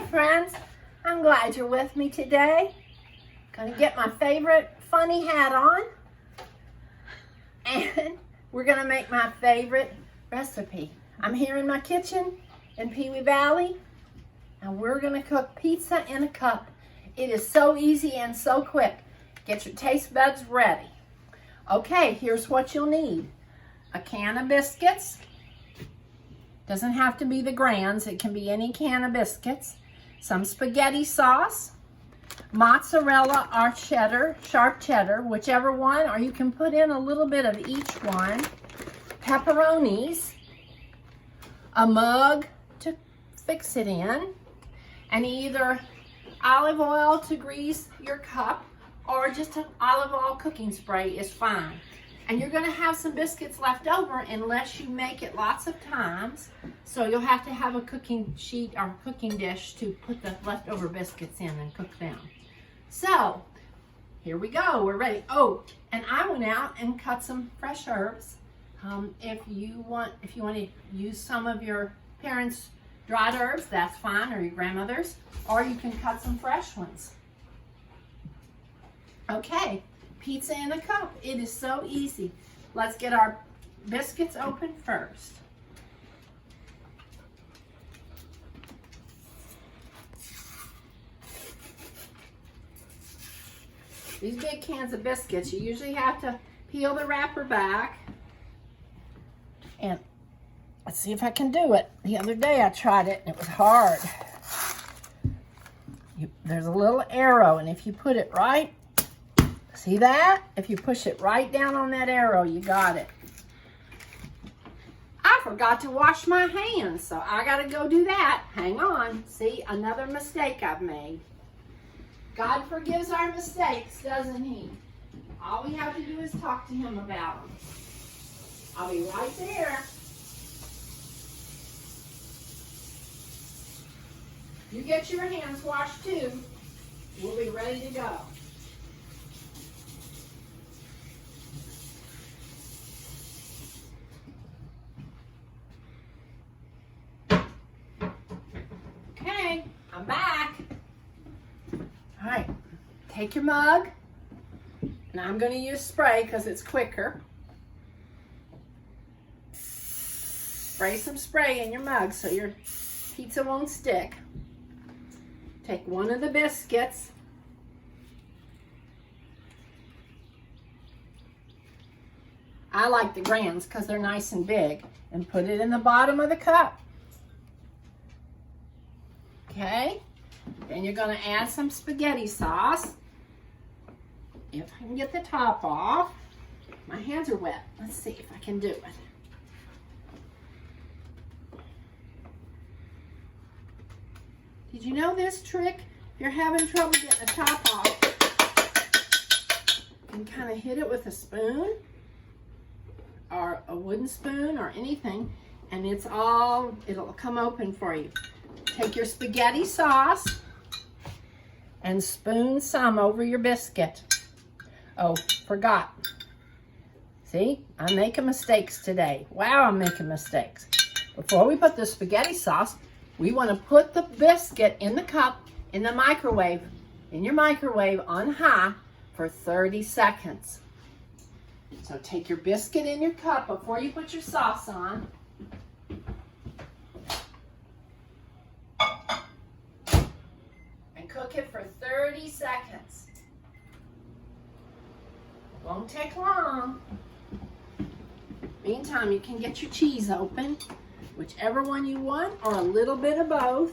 friends, I'm glad you're with me today. Gonna get my favorite funny hat on and we're gonna make my favorite recipe. I'm here in my kitchen in Pewee Valley and we're gonna cook pizza in a cup. It is so easy and so quick. Get your taste buds ready. Okay, here's what you'll need. A can of biscuits. Doesn't have to be the Grands, it can be any can of biscuits. Some spaghetti sauce, mozzarella or cheddar, sharp cheddar, whichever one, or you can put in a little bit of each one. Pepperonis, a mug to fix it in, and either olive oil to grease your cup or just an olive oil cooking spray is fine. And you're gonna have some biscuits left over unless you make it lots of times. So you'll have to have a cooking sheet or cooking dish to put the leftover biscuits in and cook them. So, here we go, we're ready. Oh, and I went out and cut some fresh herbs. If you want to use some of your parents' dried herbs, that's fine, or your grandmother's, or you can cut some fresh ones. Okay. Pizza in a cup. It is so easy. Let's get our biscuits open first. These big cans of biscuits, you usually have to peel the wrapper back. And let's see if I can do it. The other day I tried it and it was hard. There's a little arrow, and if you put it right, see that? If you push it right down on that arrow, you got it. I forgot to wash my hands, so I gotta go do that. Hang on. See, another mistake I've made. God forgives our mistakes, doesn't he? All we have to do is talk to him about them. I'll be right there. You get your hands washed too. We'll be ready to go. I'm back. All right, take your mug, and I'm going to use spray because it's quicker. Spray some spray in your mug so your pizza won't stick. Take one of the biscuits. I like the Grands because they're nice and big, and put it in the bottom of the cup. Okay, then you're going to add some spaghetti sauce. If I can get the top off. My hands are wet. Let's see if I can do it. Did you know this trick? If you're having trouble getting the top off, you can kind of hit it with a spoon or a wooden spoon or anything, and it'll come open for you. Take your spaghetti sauce and spoon some over your biscuit. Oh, forgot. See, I'm making mistakes today. Wow, I'm making mistakes. Before we put the spaghetti sauce, we want to put the biscuit in the cup in the microwave, in your microwave on high for 30 seconds. So take your biscuit in your cup before you put your sauce on. Cook it for 30 seconds. Won't take long. Meantime, you can get your cheese open, whichever one you want, or a little bit of both.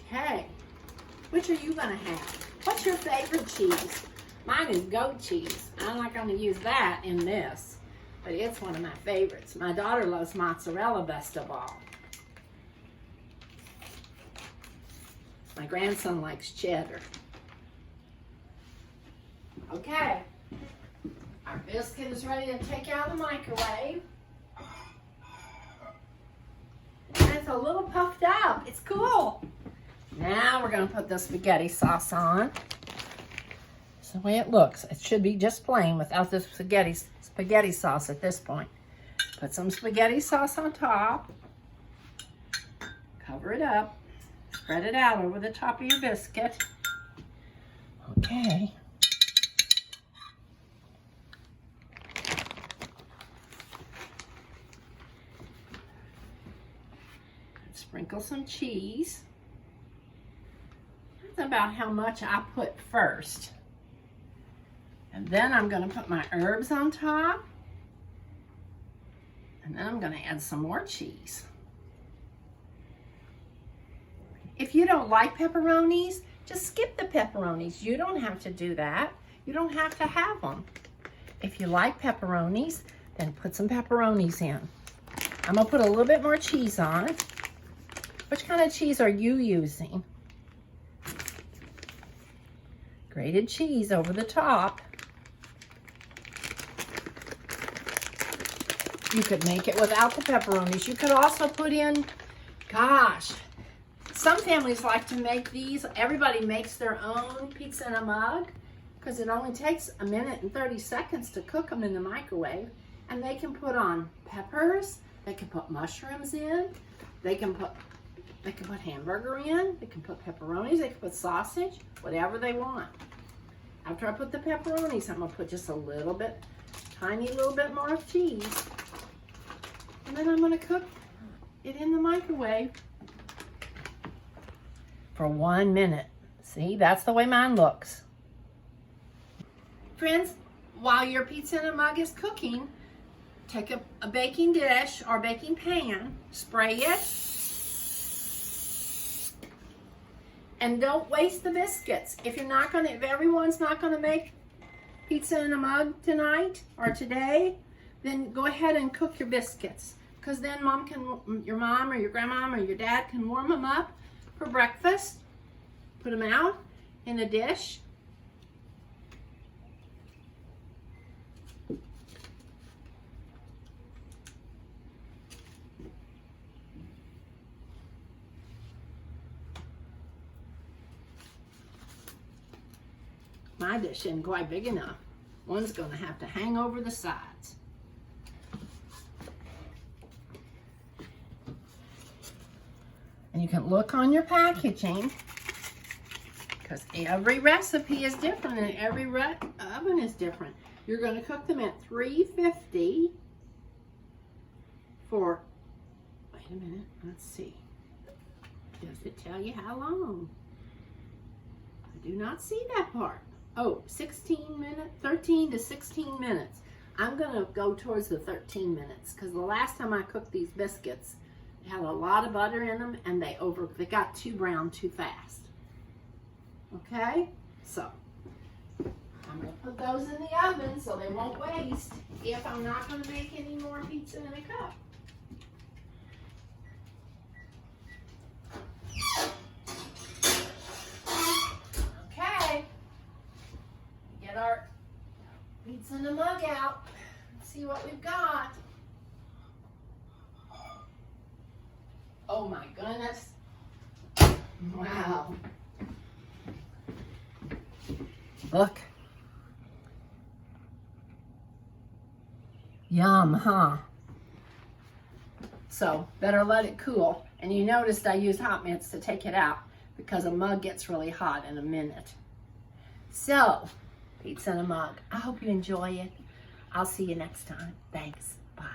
Okay, which are you gonna have? What's your favorite cheese? Mine is goat cheese. I'm not going to use that in this, but it's one of my favorites. My daughter loves mozzarella best of all. My grandson likes cheddar. Okay, our biscuit is ready to take out of the microwave. And it's a little puffed out. It's cool. Now we're going to put the spaghetti sauce on. the way it looks. It should be just plain without the spaghetti sauce at this point. Put some spaghetti sauce on top. Cover it up. Spread it out over the top of your biscuit. Okay. Sprinkle some cheese. That's about how much I put first. And then I'm going to put my herbs on top. And then I'm going to add some more cheese. If you don't like pepperonis, just skip the pepperonis. You don't have to do that. You don't have to have them. If you like pepperonis, then put some pepperonis in. I'm going to put a little bit more cheese on. Which kind of cheese are you using? Grated cheese over the top. You could make it without the pepperonis. You could also put in, gosh, some families like to make these. Everybody makes their own pizza in a mug because it only takes 1 minute and 30 seconds to cook them in the microwave. And they can put on peppers. They can put mushrooms in. They can put hamburger in. They can put pepperonis. They can put sausage, whatever they want. After I put the pepperonis, I'm going to put just a little bit, tiny little bit more of cheese. And then I'm going to cook it in the microwave for 1 minute. See, that's the way mine looks. Friends, while your pizza in a mug is cooking, take a baking dish or baking pan, spray it, and don't waste the biscuits. If everyone's not gonna make pizza in a mug tonight or today, then go ahead and cook your biscuits. Because then your mom or your grandmom or your dad can warm them up for breakfast. Put them out in a dish. My dish isn't quite big enough. One's going to have to hang over the sides. And you can look on your packaging because every recipe is different and every oven is different. You're going to cook them at 350 for, wait a minute, let's see. Does it tell you how long? I do not see that part. Oh, 13 to 16 minutes. I'm going to go towards the 13 minutes because the last time I cooked these biscuits, they had a lot of butter in them and they got too brown too fast. Okay, so I'm going to put those in the oven so they won't waste if I'm not going to make any more pizza in a cup. Okay, get our pizza in the mug out. Let's see what we've got. Oh my goodness. Wow. Look. Yum, huh? So, better let it cool. And you noticed I used hot mitts to take it out because a mug gets really hot in a minute. So, pizza in a mug. I hope you enjoy it. I'll see you next time. Thanks. Bye.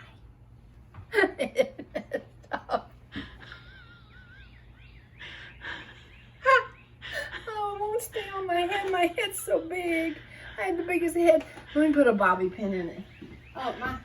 Stay on my head. My head's so big. I had the biggest head. Let me put a bobby pin in it. Oh, my